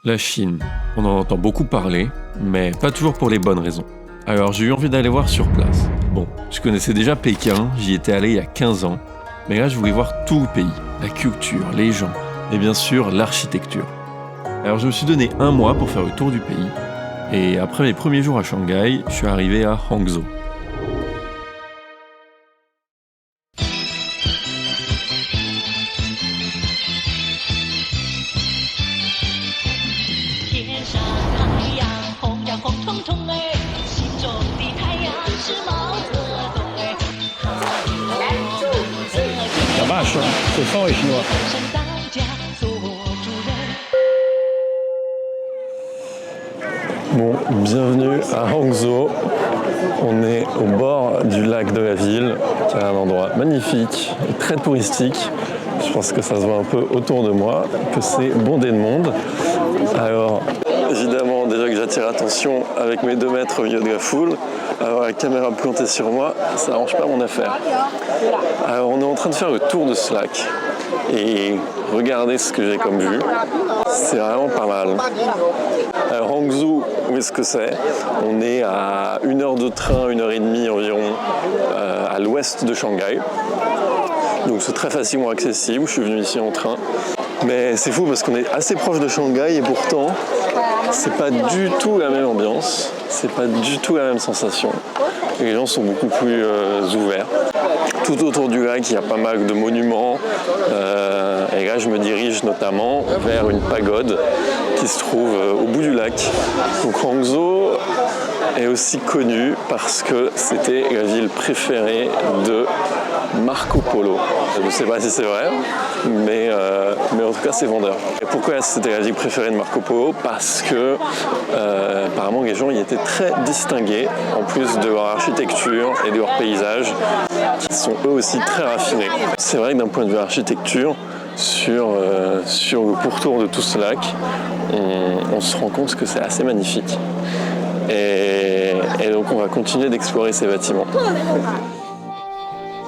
La Chine, on en entend beaucoup parler, mais pas toujours pour les bonnes raisons. Alors j'ai eu envie d'aller voir sur place. Bon, je connaissais déjà Pékin, j'y étais allé il y a 15 ans, mais là je voulais voir tout le pays, la culture, les gens, et bien sûr l'architecture. Alors je me suis donné 1 mois pour faire le tour du pays, et après mes premiers jours à Shanghai, je suis arrivé à Hangzhou. La vache, c'est fort les Chinois. Bon, bienvenue à Hangzhou. On est au bord du lac de la ville, qui est un endroit magnifique et très touristique. Je pense que ça se voit un peu autour de moi, que c'est bondé de monde. Alors, évidemment, déjà que j'attire l'attention avec mes 2 mètres au milieu de la foule, avoir la caméra plantée sur moi, ça n'arrange pas mon affaire. Alors, on est en train de faire le tour de ce lac. Et regardez ce que j'ai comme vue. C'est vraiment pas mal. Alors, Hangzhou, où est-ce que c'est? On est à 1 heure de train, 1h30 environ, à l'ouest de Shanghai. Donc c'est très facilement accessible, je suis venu ici en train. Mais c'est fou parce qu'on est assez proche de Shanghai et pourtant, c'est pas du tout la même ambiance, c'est pas du tout la même sensation. Les gens sont beaucoup plus ouverts. Tout autour du lac, il y a pas mal de monuments. Et là, je me dirige notamment vers une pagode qui se trouve au bout du lac. Donc Hangzhou est aussi connue parce que c'était la ville préférée de Marco Polo. Je ne sais pas si c'est vrai, mais en tout cas c'est vendeur. Et pourquoi c'était la ville préférée de Marco Polo? Parce que apparemment les gens y étaient très distingués, en plus de leur architecture et de leur paysage, qui sont eux aussi très raffinés. C'est vrai que d'un point de vue architecture, sur le pourtour de tout ce lac, on se rend compte que c'est assez magnifique. Et donc on va continuer d'explorer ces bâtiments.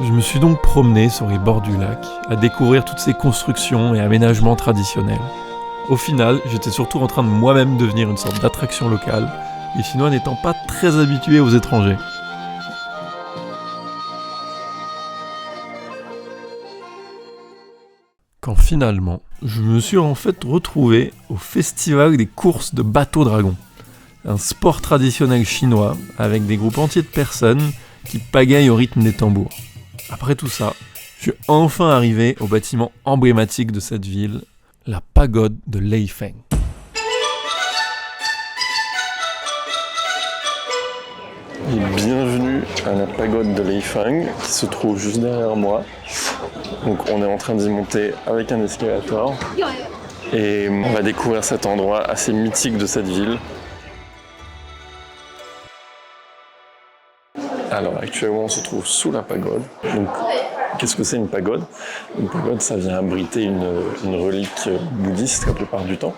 Je me suis donc promené sur les bords du lac, à découvrir toutes ces constructions et aménagements traditionnels. Au final, j'étais surtout en train de moi-même devenir une sorte d'attraction locale, les Chinois n'étant pas très habitués aux étrangers. Quand finalement, je me suis en fait retrouvé au festival des courses de bateaux dragons. Un sport traditionnel chinois avec des groupes entiers de personnes qui pagaillent au rythme des tambours. Après tout ça, je suis enfin arrivé au bâtiment emblématique de cette ville, la pagode de Leifeng. Et bienvenue à la pagode de Leifeng qui se trouve juste derrière moi. Donc on est en train d'y monter avec un escalator et on va découvrir cet endroit assez mythique de cette ville. Alors actuellement on se trouve sous la pagode. Donc qu'est-ce que c'est une pagode? Une pagode, ça vient abriter une relique bouddhiste la plupart du temps.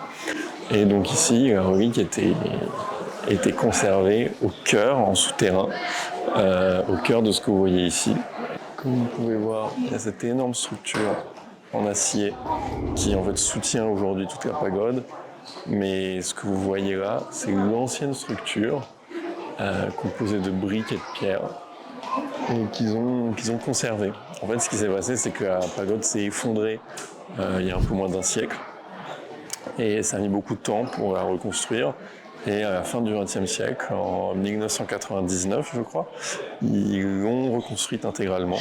Et donc ici la relique était conservée au cœur, en souterrain, au cœur de ce que vous voyez ici. Comme vous pouvez voir, il y a cette énorme structure en acier qui en fait soutient aujourd'hui toute la pagode. Mais ce que vous voyez là, c'est l'ancienne structure composée de briques et de pierres et qu'ils ont conservé. En fait, ce qui s'est passé, c'est que la pagode s'est effondrée il y a un peu moins d'1 siècle et ça a mis beaucoup de temps pour la reconstruire. Et à la fin du XXe siècle, en 1999, je crois, ils l'ont reconstruite intégralement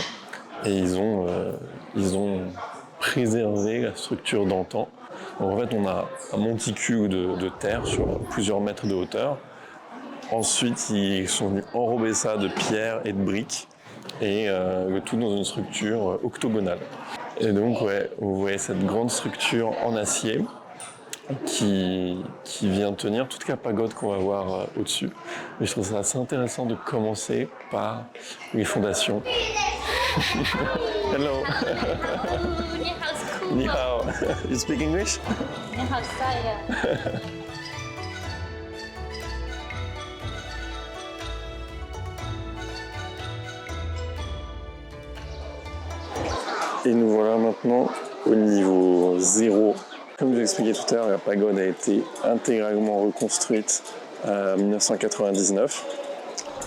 et ils ont préservé la structure d'antan. Donc en fait, on a un monticule de terre sur plusieurs mètres de hauteur. Ensuite, ils sont venus enrober ça de pierres et de briques et le tout dans une structure octogonale. Et donc, ouais, vous voyez cette grande structure en acier qui vient tenir toute la pagode qu'on va voir au-dessus. Mais je trouve ça assez intéressant de commencer par les fondations. Hello. Ni hao. You speak English? Ni hao, saya. Et nous voilà maintenant au niveau 0 Comme je l'ai expliqué tout à l'heure, la pagode a été intégralement reconstruite en 1999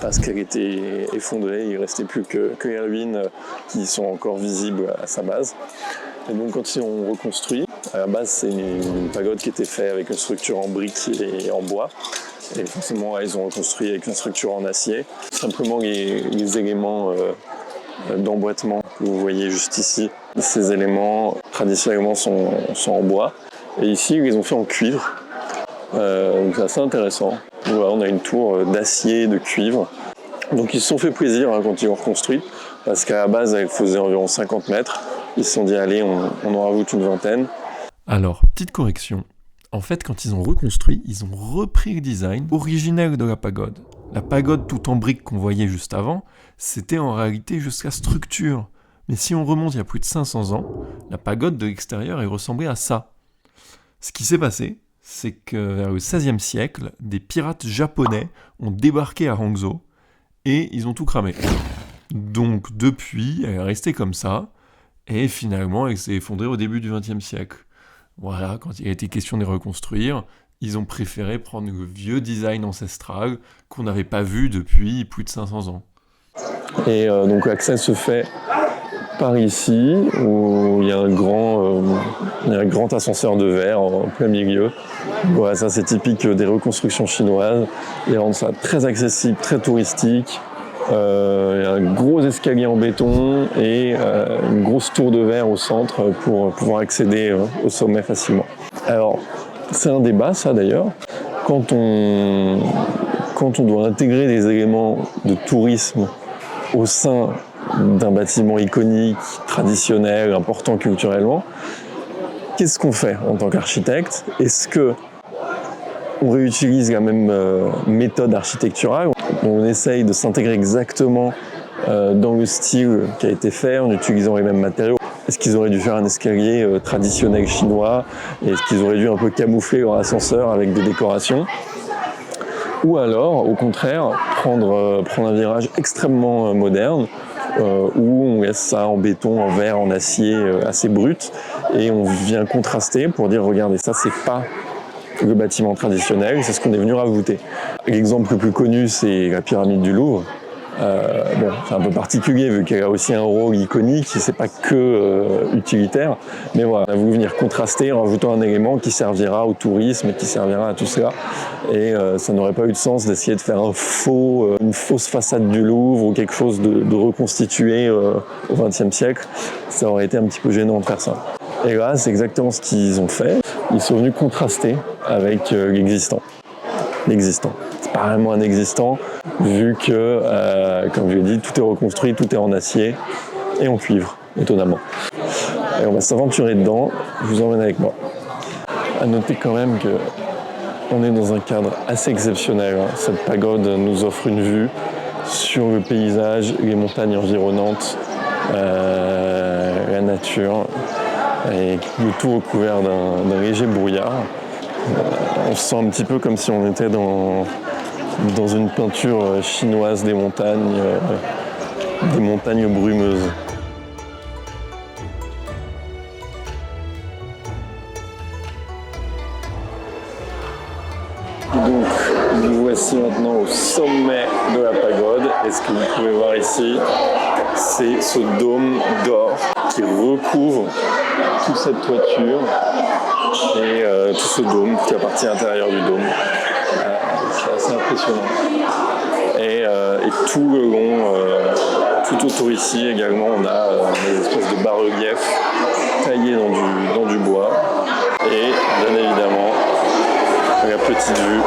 parce qu'elle était effondrée, il ne restait plus que les ruines qui sont encore visibles à sa base. Et donc quand ils ont reconstruit, à la base c'est une pagode qui était faite avec une structure en briques et en bois. Et forcément ils ont reconstruit avec une structure en acier. Simplement les éléments d'emboîtement que vous voyez juste ici, ces éléments traditionnellement sont en bois. Et ici ils les ont fait en cuivre. Donc c'est assez intéressant. Voilà, on a une tour d'acier, de cuivre. Donc ils se sont fait plaisir quand ils l'ont reconstruite, parce qu'à la base elle faisait environ 50 mètres. Ils se sont dit allez, on en rajoute une vingtaine. Alors, petite correction. En fait, quand ils ont reconstruit, ils ont repris le design originel de la pagode. La pagode tout en briques qu'on voyait juste avant, c'était en réalité juste la structure. Mais si on remonte il y a plus de 500 ans, la pagode de l'extérieur est ressemblée à ça. Ce qui s'est passé, c'est que vers le XVIe siècle, des pirates japonais ont débarqué à Hangzhou et ils ont tout cramé. Donc depuis, elle est restée comme ça, et finalement elle s'est effondrée au début du XXe siècle. Voilà, quand il a été question de les reconstruire, ils ont préféré prendre le vieux design ancestral qu'on n'avait pas vu depuis plus de 500 ans. Et donc l'accès se fait par ici, où il y a un grand ascenseur de verre en plein milieu. Voilà, ça c'est typique des reconstructions chinoises. Ils rendent ça très accessible, très touristique. Il y a un gros escalier en béton et une grosse tour de verre au centre pour pouvoir accéder au sommet facilement. Alors, c'est un débat ça d'ailleurs. Quand on doit intégrer des éléments de tourisme au sein d'un bâtiment iconique, traditionnel, important culturellement, qu'est-ce qu'on fait en tant qu'architecte? Est-ce que on réutilise la même méthode architecturale? On essaye de s'intégrer exactement dans le style qui a été fait en utilisant les mêmes matériaux. Est-ce qu'ils auraient dû faire un escalier traditionnel chinois? Est-ce qu'ils auraient dû un peu camoufler leur ascenseur avec des décorations? Ou alors, au contraire, prendre un virage extrêmement moderne où on laisse ça en béton, en verre, en acier assez brut et on vient contraster pour dire regardez, ça c'est pas le bâtiment traditionnel, c'est ce qu'on est venu rajouter. L'exemple le plus connu, c'est la pyramide du Louvre. C'est un peu particulier vu qu'elle a aussi un rôle iconique, c'est pas que utilitaire, mais voilà, on a voulu venir contraster en rajoutant un élément qui servira au tourisme et qui servira à tout cela. Et ça n'aurait pas eu de sens d'essayer de faire une fausse façade du Louvre ou quelque chose de reconstitué au XXe siècle. Ça aurait été un petit peu gênant de faire ça. Et là, c'est exactement ce qu'ils ont fait. Ils sont venus contraster avec l'existant. C'est pas vraiment un existant, vu que, comme je l'ai dit, tout est reconstruit, tout est en acier et en cuivre, étonnamment. Et on va s'aventurer dedans, je vous emmène avec moi. À noter quand même qu'on est dans un cadre assez exceptionnel. Cette pagode nous offre une vue sur le paysage, les montagnes environnantes, la nature, et le tout recouvert d'un léger brouillard. On se sent un petit peu comme si on était dans une peinture chinoise des montagnes brumeuses. Donc, nous voici maintenant au sommet de la pagode. Et ce que vous pouvez voir ici, c'est ce dôme d'or qui recouvre toute cette toiture et tout ce dôme, toute la partie intérieure du dôme. C'est assez impressionnant. Et tout le long, tout autour ici également, on a des espèces de bas-reliefs taillés dans du bois. Et bien évidemment, la petite vue.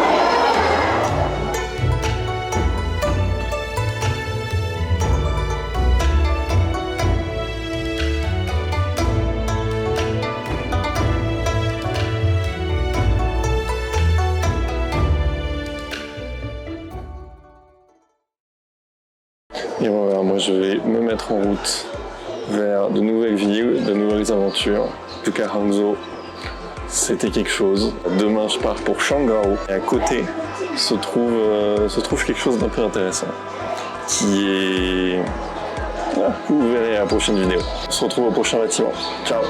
Et voilà, moi je vais me mettre en route vers de nouvelles villes, de nouvelles aventures. En tout cas, Hangzhou, c'était quelque chose. Demain, je pars pour Shanghai. Et à côté se trouve quelque chose d'un peu intéressant, qui est... Voilà, vous verrez à la prochaine vidéo. On se retrouve au prochain bâtiment. Ciao.